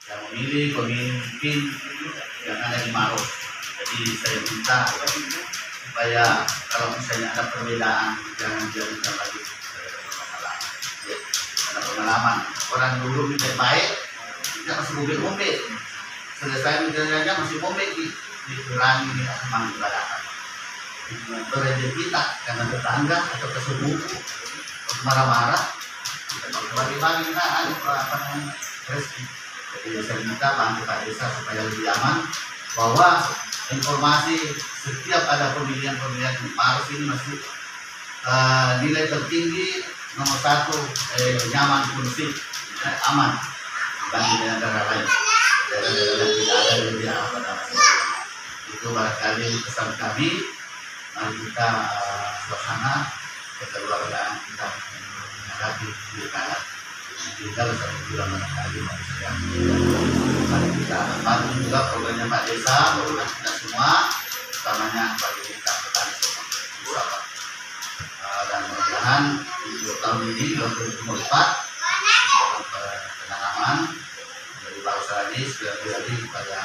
yang memilih pemimpin yang ada di Maros. Jadi saya minta supaya kalau misalnya ada perbedaan jangan dijadikan lagi pengalaman. Ya, ada pengalaman orang dulu tidak baik, tidak masih ngombe. Selesai menjalannya masih ngombe dikurangi semangat ibadah. Berada kita karena tetangga atau kesepupu marah-marah, kita bagi-bagi rezeki. Jadi saya minta bantu Pak Desa supaya lebih aman, bahwa informasi setiap ada pemilihan di Maros ini masih nilai tertinggi nomor 1 nyaman, kondusif, aman dibanding dengan negara lain. Daerah-daerah yang tidak ada yang apa itu barangkali pesan kami. Mari kita suasana kekeluargaan kita menghadapi pilkada. Kita satu bulan barangkali mari kita bantu juga programnya Pak Desa, program kita semua, utamanya bagi kita petani semua. Dan mudah-mudahan di tahun ini 2024 dalam penanaman dari bangsa ini sekali lagi pada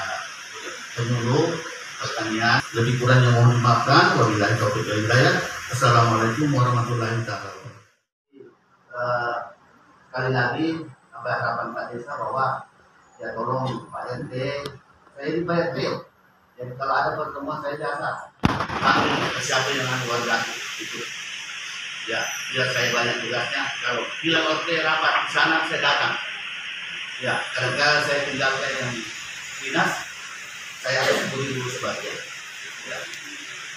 penyuluh pertanian. Lebih kurangnya mohon dimaafkan. Wabillahi taufiq wal hidayah. Assalamualaikum warahmatullahi wabarakatuh. Sekali lagi sampai harapan Pak Desa bahwa ya tolong Pak RT, saya di Pak RT. Jadi kalau ada pertemuan saya biasa siapa yang dengan warga itu. Ya, biar saya banyak tugasnya. Kalau bila RT rapat di sana saya datang. Ya, kadang-kadang saya tinggalkan yang dinas, saya harus beri dulu sebagian. Ya.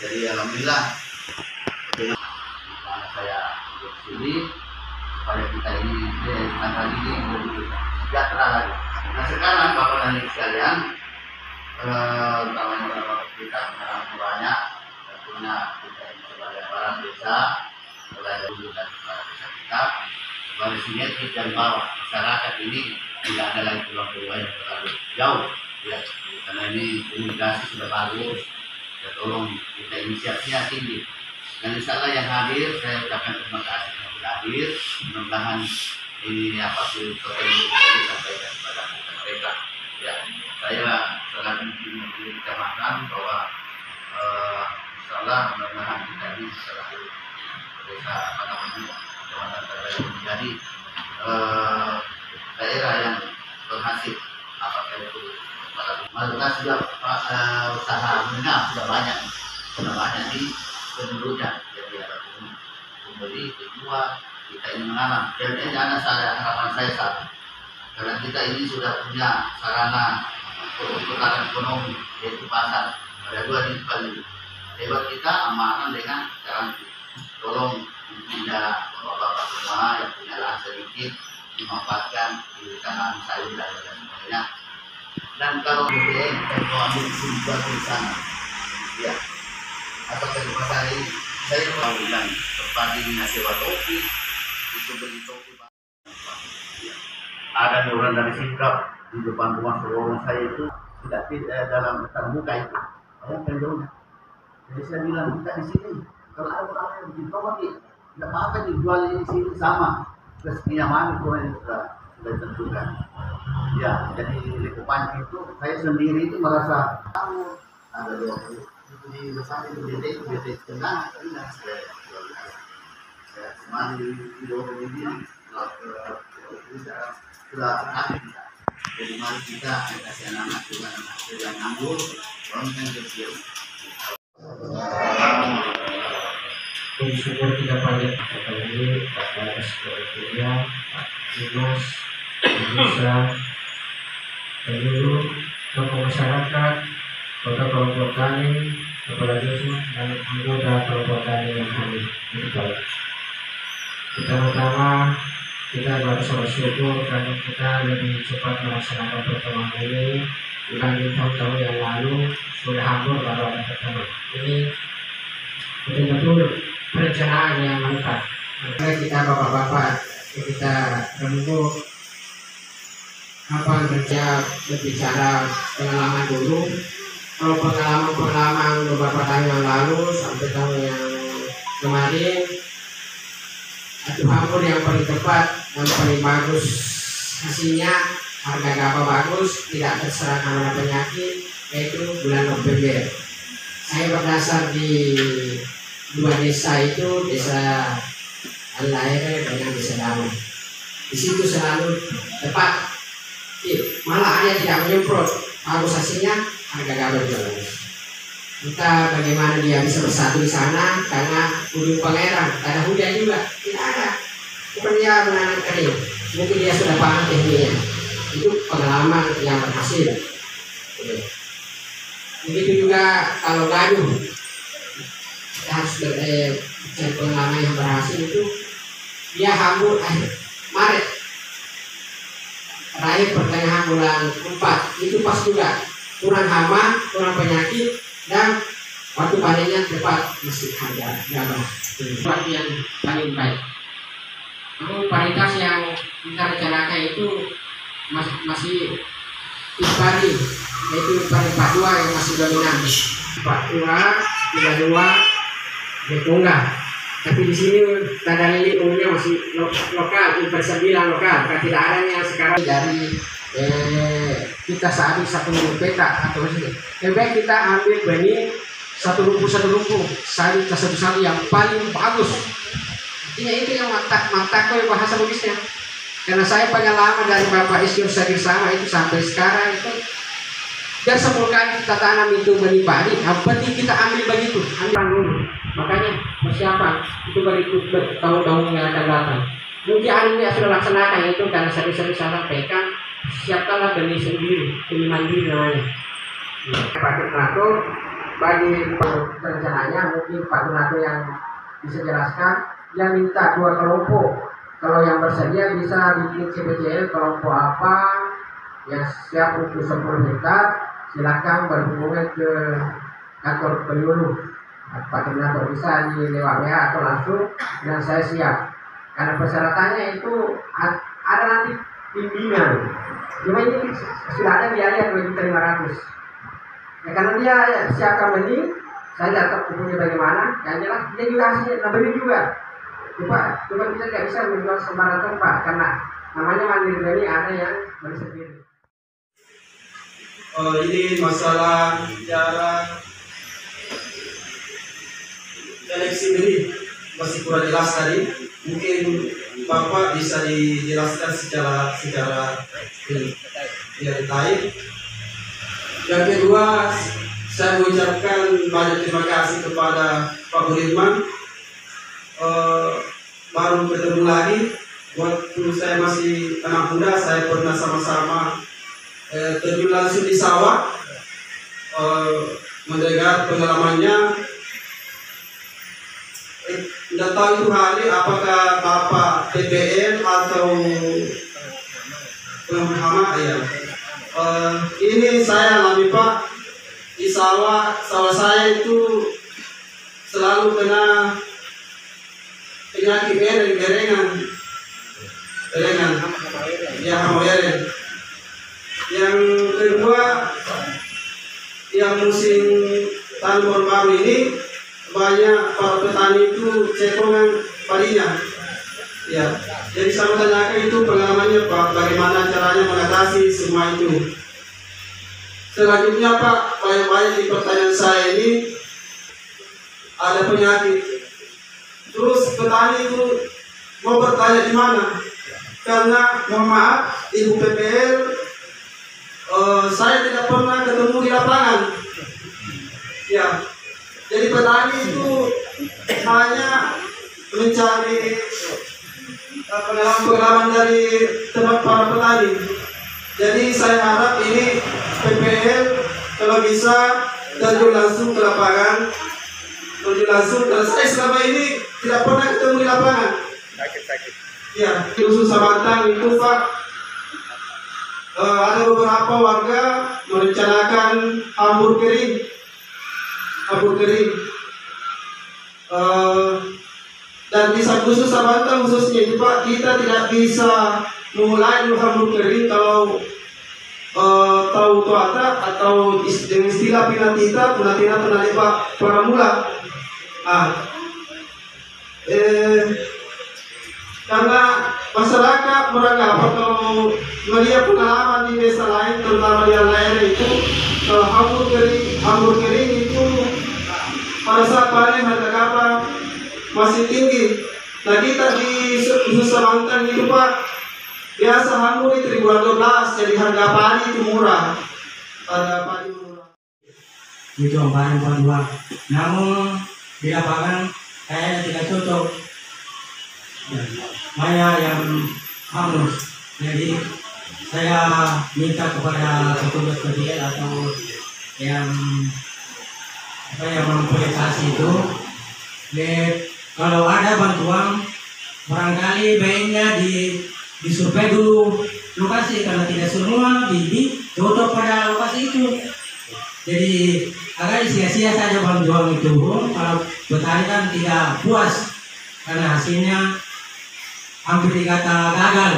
Jadi alhamdulillah dengan saya di sini supaya kita ini lagi ini lebih sejahtera lagi. Nah sekarang Bapak dan Ibu sekalian, utamanya Bapak kita orang banyak, tentunya kita ini sebagai orang desa, mulai dari dulu dan para desa kita sebagai sinergi dari bawah masyarakat ini tidak ada lagi peluang-peluang yang terlalu jauh. Ya, karena ini komunikasi sudah bagus, ya tolong kita inisiasinya tinggi. Dan insya Allah yang hadir, saya ucapkan terima kasih yang sudah hadir. Mudah-mudahan ini apapun pertanyaan ini sampaikan kepada mereka. Ya, saya selalu memiliki kecamatan bahwa insya Allah mudah-mudahan kita ini selalu desa apa namanya kecamatan terbaik menjadi daerah yang berhasil apakah itu malah sudah usaha menengah sudah banyak di penduduknya. Jadi ada pembeli, penjual, kita ini menanam. Jadi jangan salah harapan saya satu, karena kita ini sudah punya sarana untuk perputaran ekonomi yaitu pasar. Ada dua di paling hebat kita amanah dengan garansi. Tolong tidak bapak-bapak semua yang punya lahan sedikit dimanfaatkan di tanam sayur dan sebagainya. Dan kalau BBM kita ambil sumber di sana, ya, atau dari pasar ini, saya mau bilang terpadi nasiwa topi, itu beli topi. Ada orang dari Sikap di depan rumah seorang saya itu tidak dalam terbuka itu, saya penjualnya. Jadi saya bilang kita di sini, kalau ada orang yang bikin topi, tidak apa-apa dijual di sini sama, rezekinya mana itu sudah ditentukan. Ya, jadi lingkupan itu saya sendiri itu merasa ada 20 di bersama itu BT tengah tidak saya semani di bawah ini sudah habis. Jadi mari kita kasih anak juga yang nganggur orang kecil. Bersyukur kita banyak kembali atas keberkahan Pak Dimas, Indonesia, seluruh tokoh masyarakat, kota kelompok tani, kepala desa dan anggota kelompok tani yang kami berbaik. Pertama-tama kita harus bersyukur karena kita lebih cepat melaksanakan pertemuan ini dibanding tahun-tahun yang lalu. Sudah hampir baru ada pertemuan ini, betul-betul perencanaan yang mantap. Maka kita bapak-bapak kita menunggu apa kerja berbicara pengalaman dulu. Kalau pengalaman beberapa tahun yang lalu sampai tahun yang kemarin, itu hampir yang paling tepat, yang paling bagus hasilnya harga gabah bagus, tidak terserang hama penyakit, yaitu bulan November. Saya berdasar di 2 desa itu, desa Al-Laire dengan desa Damai. Di situ selalu tepat, malah hanya tidak menyemprot, bagus hasilnya, harga gabah juga bagus. Entah bagaimana dia bisa bersatu di sana karena ujung pangeran, ada hujan juga, tidak ada. Bukan dia menanam kering, mungkin dia sudah paham tekniknya. Itu pengalaman yang berhasil. Begitu juga kalau gaduh, kita harus cari pengalaman yang berhasil itu. Dia hambur Maret, terakhir pertengahan bulan 4 itu pas juga, kurang hama, kurang penyakit, dan waktu panennya tepat masih harga gabah. Waktu yang paling baik. Namun varietas yang kita rencanakan itu masih Ispari, yaitu Ispari 42 yang masih dominan. 42, 32, Betunggah. Tapi di sini tanda lili umumnya masih lokal, Ispari 9 lokal. Karena tidak adanya sekarang dari kita saat ini satu peta atau lebih baik kita ambil benih satu rumput sari ke satu sari yang paling bagus. Artinya itu yang mataku yang bahasa logisnya. Karena saya pengalaman dari Bapak Isyur Sagir sama itu sampai sekarang itu dan 10 kali kita tanam itu benih padi, yang penting kita ambil begitu, ambil dulu. Makanya persiapan itu berikut tahun-tahun yang akan datang. Mungkin hari ini sudah laksanakan itu karena sering-sering saya sampaikan, siapkanlah benih sendiri, benih mandiri namanya. Pak Donatur bagi rencananya mungkin Pak Donatur yang bisa jelaskan, yang minta 2 kelompok. Kalau yang bersedia bisa bikin CPCL kelompok apa yang siap untuk 10 hektar, silakan berhubungan ke kantor penyuluh Pak Donatur, bisa di lewat WA atau langsung, dan saya siap. Karena persyaratannya itu ada nanti bimbingan. Cuma ini sudah ada biaya 2.500.000. Ya, karena dia siapkan benih, saya datang hubungi bagaimana, yang jelas dia juga hasilnya beli juga. Cuma kita tidak bisa menjual sembarang tempat karena namanya mandiri benih, ada yang beli sendiri. Ini masalah cara seleksi benih masih kurang jelas tadi. Mungkin Bapak bisa dijelaskan secara detail. Yang kedua, saya mengucapkan banyak terima kasih kepada Pak Buridman. Baru bertemu lagi. Waktu saya masih anak muda, saya pernah sama-sama terjun langsung di sawah, mendengar pengalamannya. Tidak tahu itu hari apakah Bapak PPL atau penghama ya. Ini saya alami Pak, di sawah saya itu selalu kena penyakit gerengan, ya hama eren. Yang kedua, yang musim tanam baru ini banyak para petani itu cekongan padinya. Ya, jadi saya tanyakan itu pengalamannya Pak, bagaimana caranya mengatasi semua itu. Selanjutnya Pak, banyak di pertanyaan saya ini ada penyakit. Terus petani itu mau bertanya di mana? Karena mohon maaf, Ibu PPL, saya tidak pernah ketemu di lapangan. Ya, jadi petani itu hanya mencari pengalaman dari teman para petani. Jadi saya harap ini PPL kalau bisa terjun langsung ke lapangan, karena saya selama ini tidak pernah ketemu di lapangan. Ya, khusus Sabatang itu Pak, ada beberapa warga merencanakan hambur kering. Dan di khusus Sabatang khususnya itu Pak, kita tidak bisa memulai hambur kering kalau tahu tuata atau dengan istilah pinatita penalipa para mula. Karena masyarakat menganggap atau melihat pengalaman di desa lain, terutama di daerah itu, kalau hambur kering itu pada saat panen harga gabah masih tinggi. Nah kita di Nusa Banten itu Pak, biasa hambur itu di bulan 12, jadi harga padi itu murah. Harga padi murah. Itu barang kedua. Namun di lapangan kayaknya tidak cocok. Banyak yang hangus. Jadi saya minta kepada petugas PDL atau yang memproyektasi itu, kalau ada bantuan barangkali baiknya disurvei dulu lokasi, karena tidak semua bibit cocok pada lokasi itu. Jadi agak sia-sia saja bantuan itu kalau petani kan tidak puas karena hasilnya hampir dikata gagal.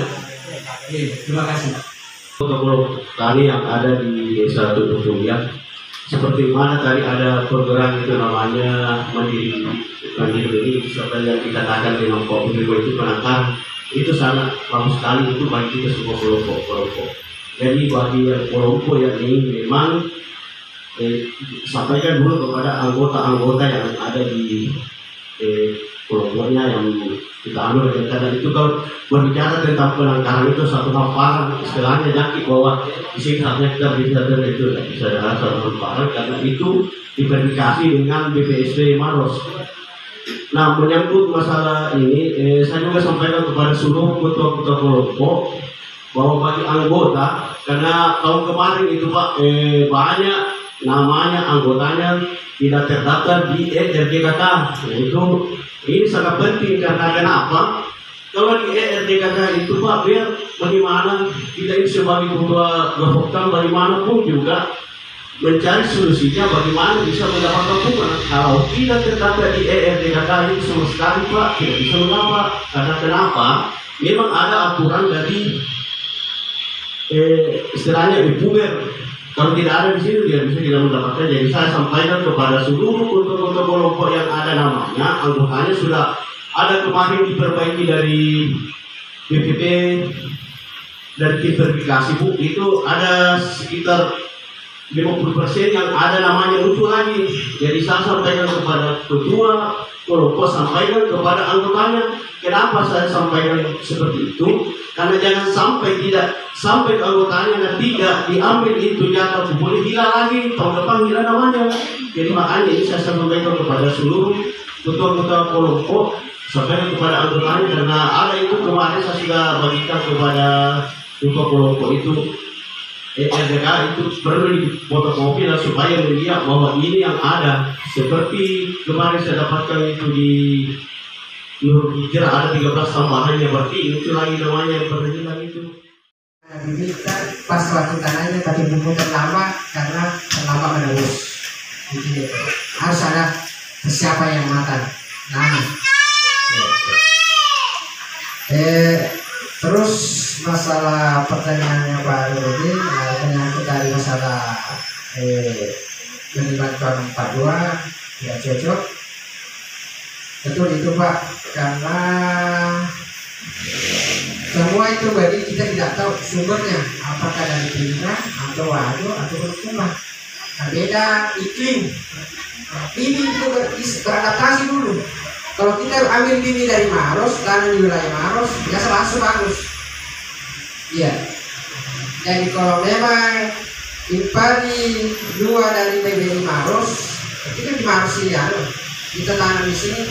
Terima kasih. Protokol tani yang ada di Desa Tubuh Kuliah, seperti mana tadi ada program itu namanya Mandiri ini, seperti yang kita katakan dengan Pak Bupati itu penangkaran, itu sangat bagus sekali itu bagi kita semua kelompok. Jadi bagi kelompok yang ini memang sampaikan dulu kepada anggota-anggota yang ada di kelompoknya yang kita ambil karena itu. Kalau berbicara tentang penangkaran itu satu hal parah, istilahnya nyakit bahwa di sini saatnya kita berbicara itu bisa ada satu hal parah karena itu diverifikasi dengan BPSP Maros. Nah, menyangkut masalah ini, saya juga sampaikan kepada seluruh ketua-ketua kelompok bahwa bagi anggota, karena tahun kemarin itu Pak banyak namanya anggotanya tidak terdaftar di ERDKK. Itu ini sangat penting karena kenapa? Kalau di ERDKK itu Pak, biar bagaimana kita ini sebagai ketua Gapoktan bagaimanapun juga mencari solusinya bagaimana bisa mendapatkan dukungan. Kalau tidak terdaftar di ERDKK ini sama sekali Pak tidak bisa mendapat. Karena kenapa? Memang ada aturan dari istilahnya ibumer. Kalau tidak ada di sini dia bisa tidak mendapatkan. Jadi saya sampaikan kepada seluruh ketua-ketua kelompok yang ada namanya, anggotanya sudah ada kemarin diperbaiki dari BPP dari tim verifikasi Bu, itu ada sekitar 50% yang ada namanya muncul lagi. Jadi saya sampaikan kepada ketua kelompok, sampaikan kepada anggotanya. Kenapa saya sampaikan seperti itu? Karena jangan sampai sampai anggotanya tidak diambil itu jatah, boleh hilang lagi, tahun depan hilang namanya. Jadi makanya ini saya sampaikan kepada seluruh ketua-ketua kelompok, sampaikan kepada anggotanya, karena ada itu kemarin saya sudah bagikan kepada ketua kelompok itu. RDK itu perlu difotokopi dan supaya melihat bahwa ini yang ada. Seperti kemarin saya dapatkan itu di Nurul Hijrah ada 13 tambahannya, berarti itu lagi namanya perhitungan itu. Kita pas waktu tanahnya tapi buku terlambat karena terlambat menebus. Gitu. Harus ada siapa yang makan. Nah, terus masalah pertanyaannya Pak Nurdin, menyangkut dari masalah melibatkan 42 tidak cocok. Betul itu Pak, karena semua itu bagi kita tidak tahu sumbernya, apakah dari Pindra atau Wado atau Berkumah. Nah, beda iklim. Ini itu beradaptasi dulu. Kalau kita ambil bibit dari Maros, tanam di wilayah Maros, biasa langsung bagus. Iya. Jadi kalau memang impari 2 dari PBI Maros, itu kan di Maros ya, kita tanam di sini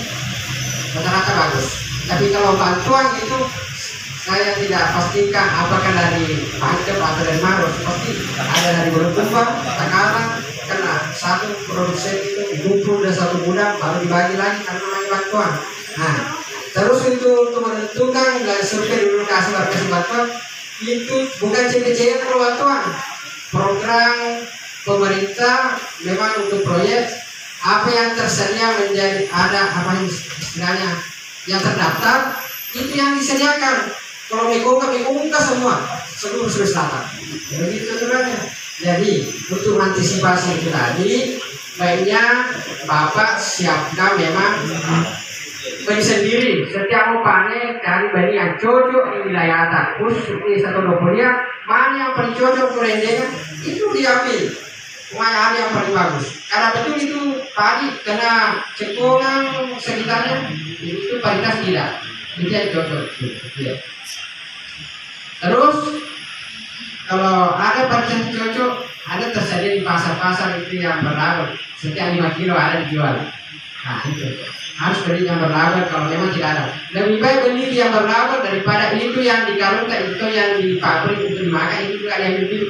rata-rata bagus. Tapi kalau bantuan itu saya tidak pastikan apakah dari Pangkep atau dari Maros. Pasti ada dari Bulukumba, sekarang karena satu produsen itu dikumpul dari satu gudang baru dibagi lagi karena namanya bantuan. Nah, terus itu untuk menentukan dari survei dulu kasih bantuan itu bukan cek-cek kalau bantuan. Program pemerintah memang untuk proyek apa yang tersedia menjadi ada apa istilahnya yang terdaftar itu yang disediakan. Kalau Mekongka semua seluruh Sulawesi Selatan. Begitu aturannya. Jadi untuk antisipasi itu tadi, baiknya Bapak siapkan memang benih sendiri. Setiap mau panen cari benih yang cocok di wilayah atas. Khusus di satu Dopolia, mana yang paling cocok untuk rendengan itu diambil. Mana yang paling bagus. Karena betul itu padi kena cekungan sekitarnya itu paritas tidak. Itu yang cocok. Ya. Terus kalau ada paritas yang cocok, ada tersedia di pasar-pasar itu yang berlabel. Setiap 5 kilo ada dijual. Nah itu harus beli yang berlabel kalau memang tidak ada. Lebih baik beli yang berlabel daripada itu yang dikarungkan, itu yang di pabrik itu dimakan, itu juga yang lebih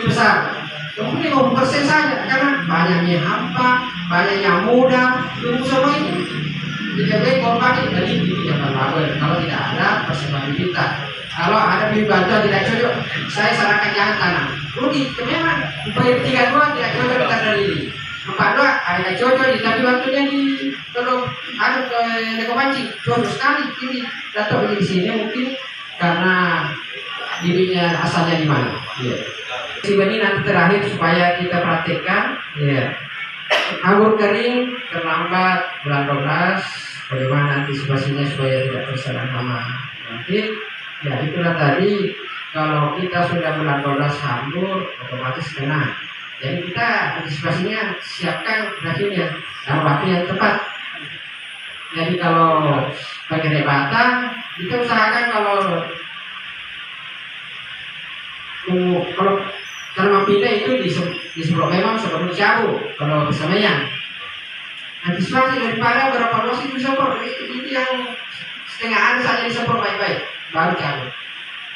besar. Kemudian 50% saja karena banyaknya hampa, banyaknya muda, tunggu semua itu. Tidak baik kalau pakai beli yang berlabel. Kalau tidak ada persembahan kita. Kalau ada bibit bantuan tidak cocok, saya sarankan jangan tanam. Rugi, memang upaya 3 doang tidak cocok kita dari ini. 4 doang ada cocok, tapi waktunya di tolong ada ke Nekopanci cocok sekali ini. Datuk beli di sini mungkin karena bibitnya asalnya di mana. Iya. Si benih nanti terakhir supaya kita praktekkan. Iya. Anggur kering terlambat bulan 12. Bagaimana antisipasinya supaya tidak terserang hama. Nanti ya itulah tadi kalau kita sudah bulan 12 hambur otomatis kena. Jadi kita antisipasinya siapkan akhirnya dalam waktu yang tepat. Jadi kalau pakai batang kita usahakan kalau tanaman pindah itu disemprot memang sebelum dicabut kalau bersamaian. Antisipasi daripada berapa dosis disemprot itu yang setengah hari saja disemprot baik-baik baru cabut.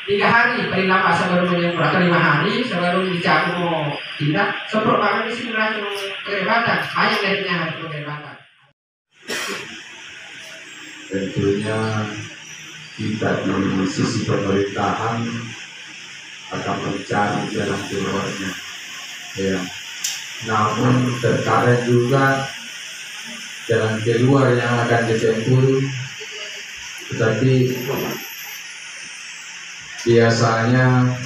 3 hari paling lama sebelum menyemprot atau 5 hari sebelum dicabut mau pindah semprot banget di sini langsung kerebatan banyak darinya harus kerebatan. Tentunya kita di sisi pemerintahan akan mencari jalan keluarnya. Ya. Namun terkadang juga jalan keluar yang akan ditempuh, tetapi biasanya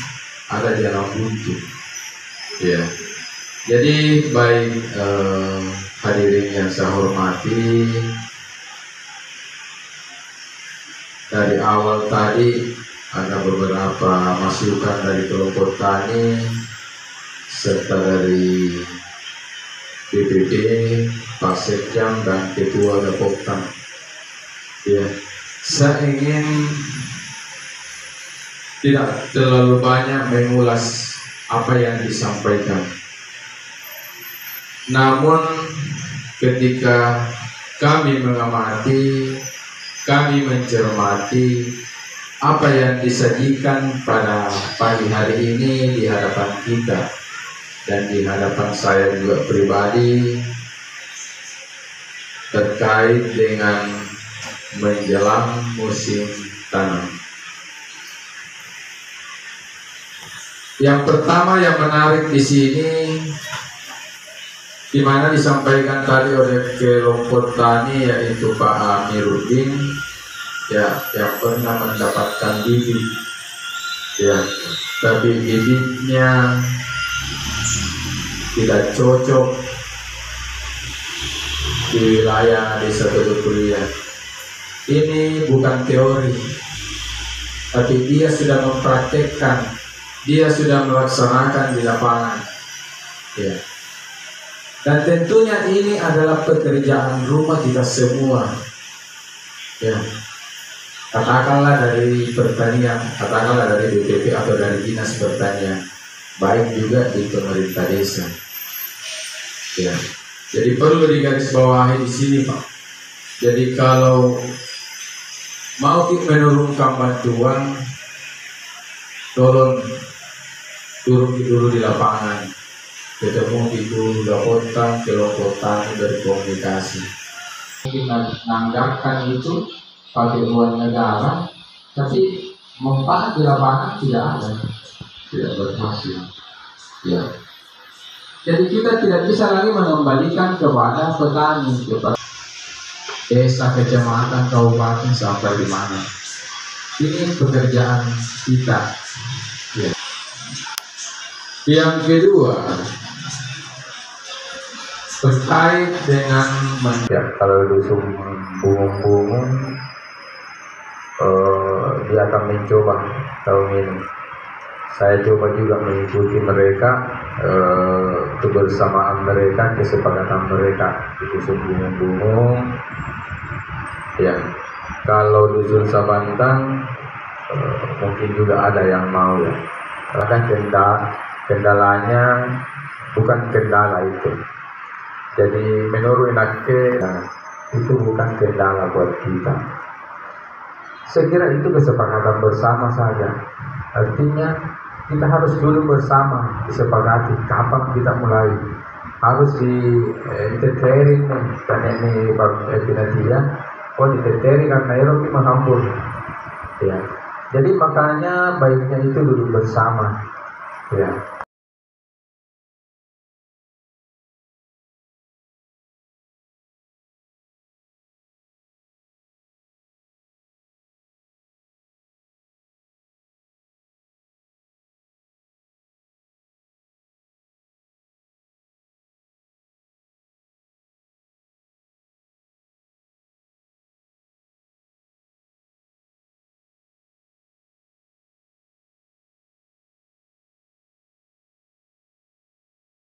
ada jalan buntu. Ya. Jadi baik hadirin yang saya hormati, dari awal tadi ada beberapa masukan dari kelompok tani serta dari BPD, Pak Sekjam dan Ketua Gapoktan. Ya, saya ingin tidak terlalu banyak mengulas apa yang disampaikan. Namun ketika kami mengamati, kami mencermati apa yang disajikan pada pagi hari ini di hadapan kita dan di hadapan saya juga pribadi terkait dengan menjelang musim tanam. Yang pertama yang menarik di sini, di mana disampaikan tadi oleh kelompok tani yaitu Pak Amiruddin, ya, yang pernah mendapatkan bibit, ya, tapi bibitnya tidak cocok di wilayah desa Dopolia. Ini bukan teori, tapi dia sudah mempraktekkan, dia sudah melaksanakan di lapangan, ya. Dan tentunya ini adalah pekerjaan rumah kita semua, ya. Katakanlah dari pertanian, katakanlah dari BPP atau dari dinas pertanian, baik juga di pemerintah desa. Ya, jadi perlu digarisbawahi di sini, Pak. Jadi kalau mau menurunkan bantuan, tolong turun dulu di lapangan, ketemu di Gapoktan, kelompok tani berkomunikasi. Kita menanggapi itu pakai uang negara, tapi manfaat di lapangan tidak ada, tidak berhasil. Ya. Jadi kita tidak bisa lagi mengembalikan kepada petani, kepada desa, kecamatan, kabupaten sampai di mana. Ini pekerjaan kita. Ya. Yang kedua, terkait dengan ya, kalau dusun bungung-bungung dia akan mencoba tahun ini. Saya coba juga mengikuti mereka, kebersamaan mereka, kesepakatan mereka di dusun bungung-bungung. Ya, kalau dusun Sabantang mungkin juga ada yang mau ya. Karena kendalanya bukan kendala itu. Jadi menurut Inake itu bukan kendala buat kita. Saya kira itu kesepakatan bersama saja. Artinya kita harus dulu bersama disepakati kapan kita mulai. Harus ditertering karena ini Pinatia. Oh ditertering karena Eropa menghambur. Ya. Jadi makanya baiknya itu duduk bersama. Ya.